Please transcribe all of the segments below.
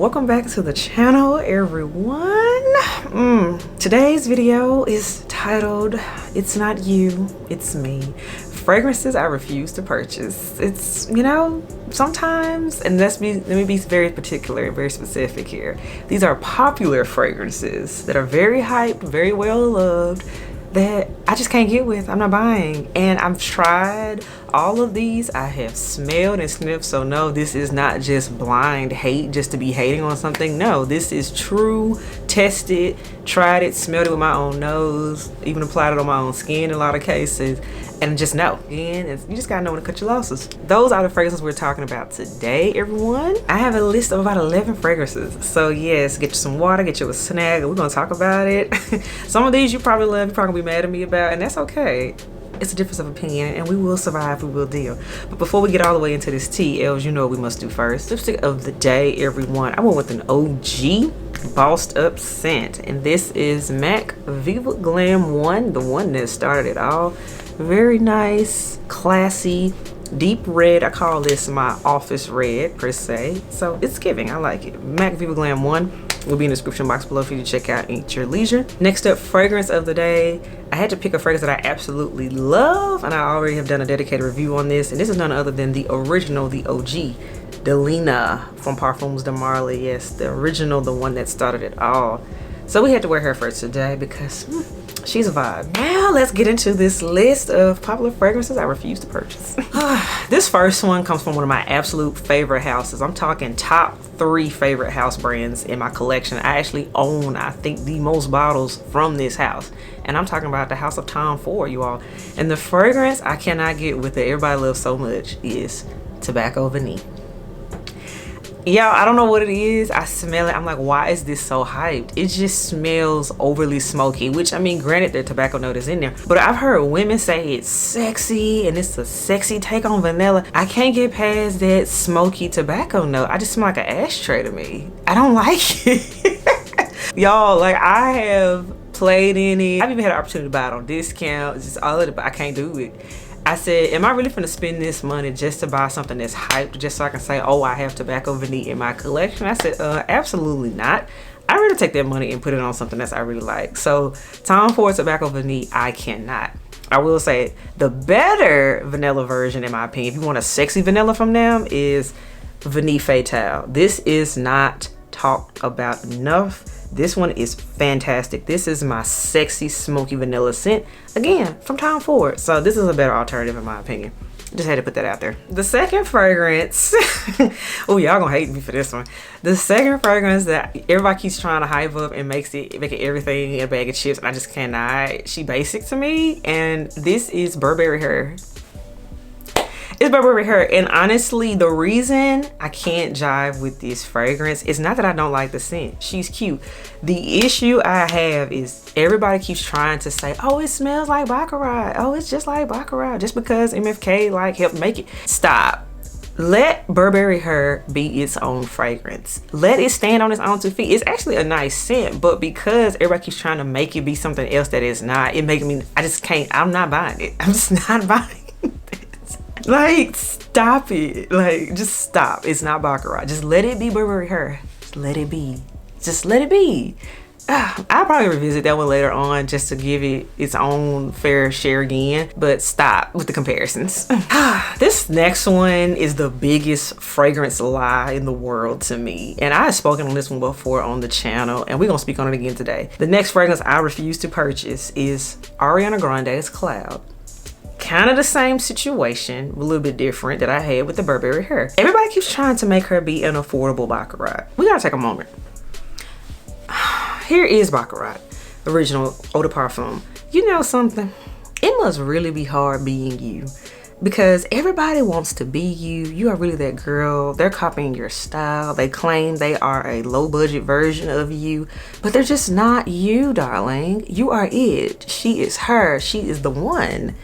Welcome back to the channel, everyone. Today's video is titled "It's Not You, It's Me." Fragrances I refuse to purchase. It's, you know, sometimes, and let me be very particular, very specific here. These are popular fragrances that are very hyped, very well loved, that I just can't get with. I'm not buying. And I've tried all of these. I have smelled and sniffed. So no, this is not just blind hate just to be hating on something. No, this is true, tested, tried it, smelled it with my own nose, even applied it on my own skin in a lot of cases, and just know. And you just gotta know when to cut your losses. Those are the fragrances we're talking about today, everyone. I have a list of about 11 fragrances. So yes, get you some water, get you a snack, and we're gonna talk about it. Some of these you probably love, you're probably gonna be mad at me about, and that's okay. It's a difference of opinion, and we will survive, we will deal. But before we get all the way into this tea, Els, you know what we must do first. Lipstick of the day, everyone. I went with an OG bossed up scent, and this is MAC Viva Glam 1, the one that started it all. Very nice, classy, deep red. I call this my office red per se, so it's giving. I like it. MAC Viva Glam 1 will be in the description box below for you to check out at your leisure. Next up, fragrance of the day. I had to pick a fragrance that I absolutely love, and I already have done a dedicated review on this, and this is none other than the original, the OG, Delina from Parfums de Marly. Yes, the original, the one that started it all. So we had to wear her first today because she's a vibe. Now let's get into this list of popular fragrances I refuse to purchase. This first one comes from one of my absolute favorite houses. I'm talking top 3 favorite house brands in my collection. I actually own, I think, the most bottles from this house. And I'm talking about the House of Tom Ford, you all. And the fragrance I cannot get with that everybody loves so much is Tobacco Vanille. Y'all, I don't know what it is. I smell it. I'm like, why is this so hyped? It just smells overly smoky, which, I mean, granted, the tobacco note is in there, but I've heard women say it's sexy and it's a sexy take on vanilla. I can't get past that smoky tobacco note. I just smell like an ashtray to me. I don't like it. Y'all, like, I have played in it. I've even had an opportunity to buy it on discount. It's just all of it, but I can't do it. I said, am I really finna spend this money just to buy something that's hyped, just so I can say, oh, I have Tobacco Vanille in my collection? I said, absolutely not. I'd rather take that money and put it on something that I really like. So Tom Ford Tobacco Vanille, I cannot. I will say the better vanilla version, in my opinion, if you want a sexy vanilla from them, is Vanille Fatale. This is not talked about enough. This one is fantastic. This is my sexy smoky vanilla scent, again, from Tom Ford. So this is a better alternative in my opinion. Just had to put that out there. The second fragrance, oh, y'all gonna hate me for this one. The second fragrance that everybody keeps trying to hype up and making everything in a bag of chips, and I just cannot. She basic to me, and this is Burberry Hair. It's Burberry Hair, and honestly, the reason I can't jive with this fragrance is not that I don't like the scent. She's cute. The issue I have is everybody keeps trying to say, oh, it smells like Baccarat. Oh, it's just like Baccarat, just because MFK like helped make it. Stop. Let Burberry Hair be its own fragrance. Let it stand on its own 2 feet. It's actually a nice scent, but because everybody keeps trying to make it be something else that it's not, it makes me, I just can't, I'm not buying it. I'm just not buying it. Like, stop it. Like, just stop. It's not Baccarat. Just let it be Burberry Hair. Just let it be. Just let it be. I'll probably revisit that one later on just to give it its own fair share again, but stop with the comparisons. This next one is the biggest fragrance lie in the world to me, and I have spoken on this one before on the channel, and we're gonna speak on it again today. The next fragrance I refuse to purchase is Ariana Grande's Cloud. Kind of the same situation, a little bit different, that I had with the Burberry Hair. Everybody keeps trying to make her be an affordable Baccarat. We gotta take a moment. Here is Baccarat, original eau de parfum. You know something? It must really be hard being you, because everybody wants to be you. You are really that girl. They're copying your style. They claim they are a low budget version of you, but they're just not you, darling. You are it. She is her. She is the one.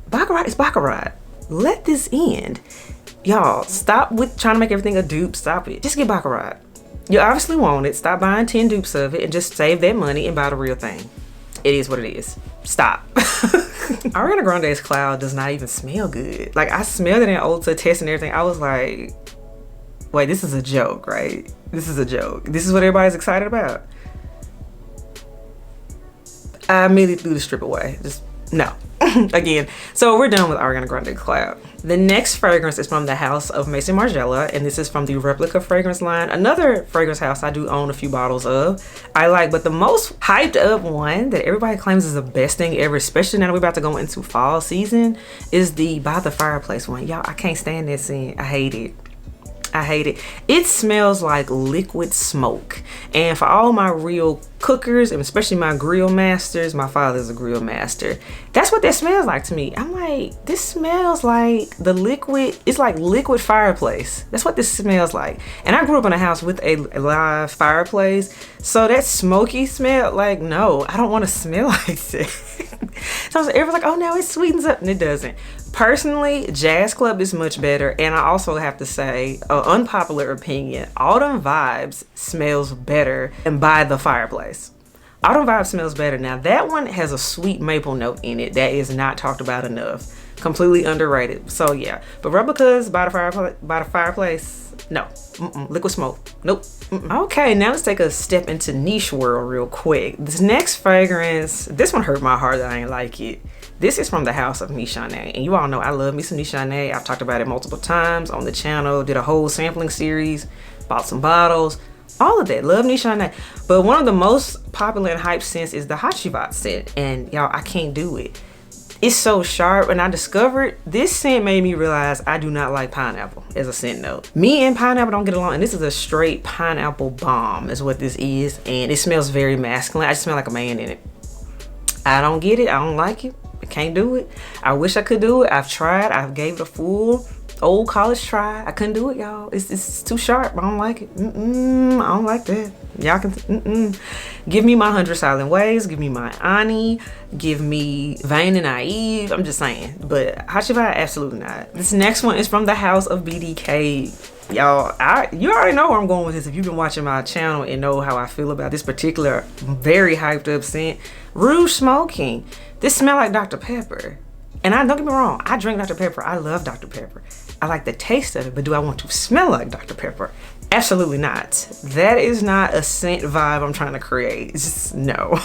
Baccarat is Baccarat. Let this end. Y'all, stop with trying to make everything a dupe. Stop it. Just get Baccarat. You obviously want it. Stop buying 10 dupes of it and just save that money and buy the real thing. It is what it is. Stop. Ariana Grande's Cloud does not even smell good. Like, I smelled it in Ulta, testing everything. I was like, Wait, this is a joke, right? This is a joke. This is what everybody's excited about. I immediately threw the strip away. Just no. Again, so we're done with Ariana Grande collab. The next fragrance is from the house of Maison Margiela, and this is from the Replica fragrance line. Another fragrance house I do own a few bottles of. I like, but the most hyped up one that everybody claims is the best thing ever, especially now that we're about to go into fall season, is the By the Fireplace one. Y'all, I can't stand that scent. I hate it. I hate it. It smells like liquid smoke. And for all my real cookers, and especially my grill masters, my father's a grill master, that's what that smells like to me. I'm like, this smells like the liquid, it's like liquid fireplace. That's what this smells like. And I grew up in a house with a live fireplace, so that smoky smell, like, no, I don't want to smell like that. So everyone's like, oh no, it sweetens up, and it doesn't. Personally, Jazz Club is much better, and I also have to say, unpopular opinion, Autumn Vibes smells better than By the Fireplace. Autumn Vibes smells better. Now that one has a sweet maple note in it that is not talked about enough. Completely underrated. So yeah, but Replica's By the Fireplace, no. Liquid smoke, nope. Okay, now let's take a step into niche world real quick. This next fragrance, this one hurt my heart that I ain't like it. This is from the house of Nichane, and you all know I love me some Nichane. I've talked about it multiple times on the channel, did a whole sampling series, bought some bottles, all of that. Love Nichane. But one of the most popular and hyped scents is the Hachivat scent, and y'all, I can't do it. It's so sharp, and I discovered this scent made me realize I do not like pineapple as a scent note. Me and pineapple don't get along, and this is a straight pineapple bomb is what this is, and it smells very masculine. I just smell like a man in it. I don't get it. I don't like it. I can't do it. I wish I could do it. I've tried. I've gave it a full old college try. I couldn't do it, y'all. It's too sharp. I don't like it. I don't like that. Y'all can give me my 100 Silent Ways. Give me my Ani. Give me Vain and Naive. I'm just saying. But Hachivat, absolutely not. This next one is from the house of BDK. Y'all, you already know where I'm going with this if you've been watching my channel and know how I feel about this particular very hyped up scent. Rouge Smoking. This smells like Dr. Pepper. And don't get me wrong, I drink Dr. Pepper. I love Dr. Pepper. I like the taste of it, but do I want to smell like Dr. Pepper? Absolutely not. That is not a scent vibe I'm trying to create. It's just no.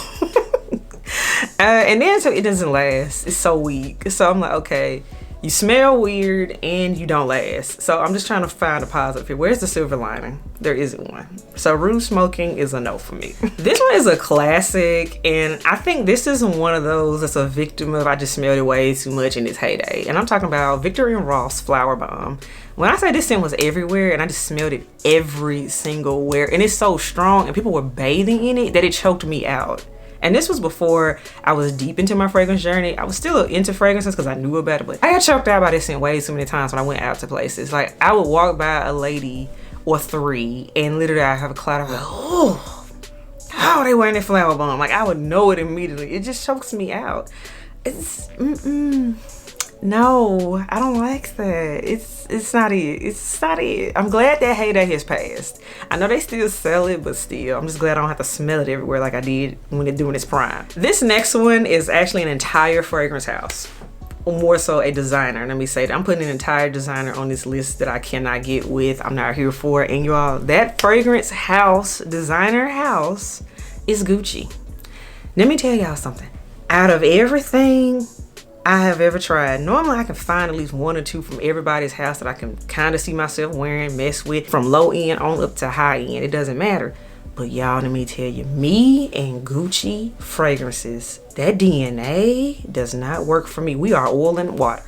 And then so it doesn't last. It's so weak. So I'm like, okay, you smell weird and you don't last. So I'm just trying to find a positive here. Where's the silver lining? There isn't one. So Rouge Smoking is a no for me. This one is a classic, and I think this is one of those that's a victim of I just smelled it way too much in its heyday. And I'm talking about Victor and Ross Flower Bomb. When I say this scent was everywhere, and I just smelled it every single where, and it's so strong and people were bathing in it that it choked me out. And this was before I was deep into my fragrance journey. I was still into fragrances because I knew about it, but I got choked out by this scent way too many times when I went out to places. Like, I would walk by a lady or three and literally I have a cloud of like, oh, how are they wearing that flower bomb? Like, I would know it immediately. It just chokes me out. It's, no, I don't like that. It's not it. It's not it. I'm glad that heyday has passed. I know they still sell it, but still, I'm just glad I don't have to smell it everywhere like I did when it doing its prime. This next one is actually an entire fragrance house, or more so a designer. Let me say that I'm putting an entire designer on this list that I cannot get with. I'm not here for it. And you all, that fragrance house, designer house, is Gucci. Let me tell y'all something. Out of everything I have ever tried, normally I can find at least one or two from everybody's house that I can kind of see myself wearing, mess with, from low end on up to high end. It doesn't matter. But y'all, let me tell you, me and Gucci fragrances, that DNA does not work for me. We are oil and water.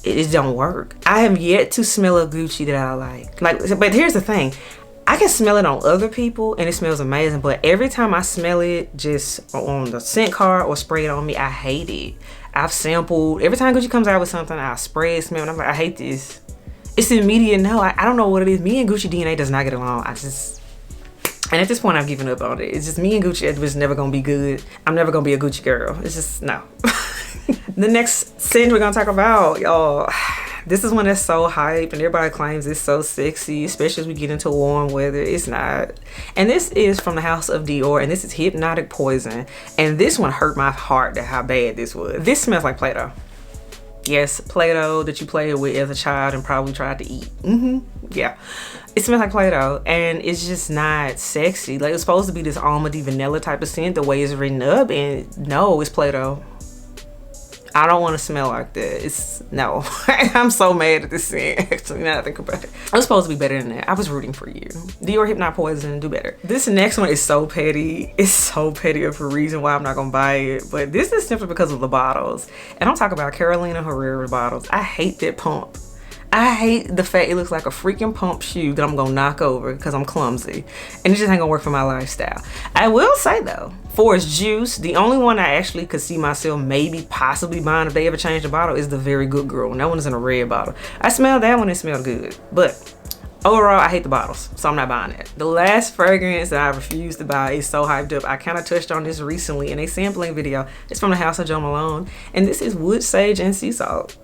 It don't work. I have yet to smell a Gucci that I like. But here's the thing. I can smell it on other people and it smells amazing, but every time I smell it just on the scent card or spray it on me, I hate it. I've sampled, every time Gucci comes out with something, I spray it, smell it, and I'm like, I hate this. It's immediate no. I don't know what it is. Me and Gucci DNA does not get along. And at this point, I've given up on it. It's just me and Gucci, it was never gonna be good. I'm never gonna be a Gucci girl. It's just, no. The next scent we're gonna talk about, y'all, this is one that's so hyped and everybody claims it's so sexy, especially as we get into warm weather. It's not. And this is from the house of Dior, and this is Hypnotic Poison. And this one hurt my heart at how bad this was. This smells like Play-Doh. Yes, Play-Doh that you played with as a child and probably tried to eat. Yeah. It smells like Play-Doh and it's just not sexy. Like, it's supposed to be this almondy vanilla type of scent the way it's written up, and no, it's Play-Doh. I don't want to smell like that. It's no. I'm so mad at this scent, actually, now that I think about it. It was supposed to be better than that. I was rooting for you. Dior Hypnot Poison, do better. This next one is so petty. It's so petty for a reason why I'm not gonna buy it. But this is simply because of the bottles. And I'm talking about Carolina Herrera bottles. I hate that pump. I hate the fact it looks like a freaking pump shoe that I'm gonna knock over because I'm clumsy. And it just ain't gonna work for my lifestyle. I will say though, for its juice, the only one I actually could see myself maybe possibly buying if they ever change the bottle is the Very Good Girl. And that one is in a red bottle. I smelled that one, it smelled good. But overall, I hate the bottles, so I'm not buying it. The last fragrance that I refuse to buy is so hyped up. I kind of touched on this recently in a sampling video. It's from the house of Joe Malone. And this is Wood Sage and Sea Salt.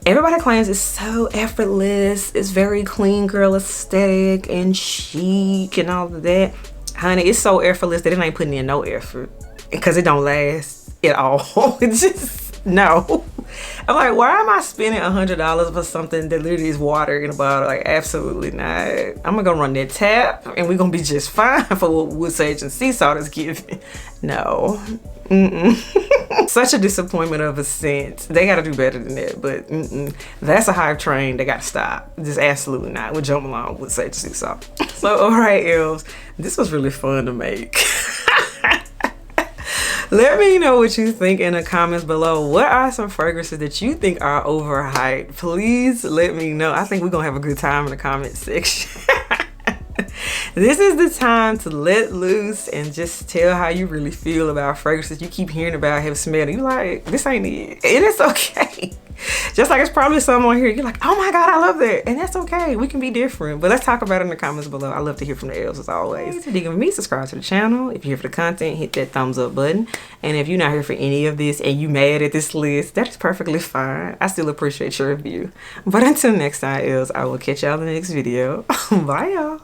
Everybody claims it's so effortless, it's very clean girl aesthetic and chic and all of that. Honey, it's so effortless that it ain't putting in no effort because it don't last at all. It's just, no. I'm like, why am I spending $100 for something that literally is water in a bottle? Like, absolutely not. I'm gonna go run that tap and we're gonna be just fine for what Wood Sage and Sea Salt is giving. No. Such a disappointment of a scent. They gotta do better than that, but that's a hype train. They gotta stop. Just absolutely not with Joe Malone Wood Sage and Sea Salt. So, all right, elves, this was really fun to make. Let me know what you think in the comments below. What are some fragrances that you think are overhyped? Please let me know. I think we're gonna have a good time in the comment section. This is the time to let loose and just tell how you really feel about fragrances you keep hearing about, have smelled, and you're like, this ain't it. And it's okay. Just like it's probably some on here, you're like, oh my God, I love that. And that's okay. We can be different. But let's talk about it in the comments below. I love to hear from the elves as always. If you're digging me, subscribe to the channel. If you're here for the content, hit that thumbs up button. And if you're not here for any of this and you mad at this list, that is perfectly fine. I still appreciate your review. But until next time, elves, I will catch y'all in the next video. Bye, y'all.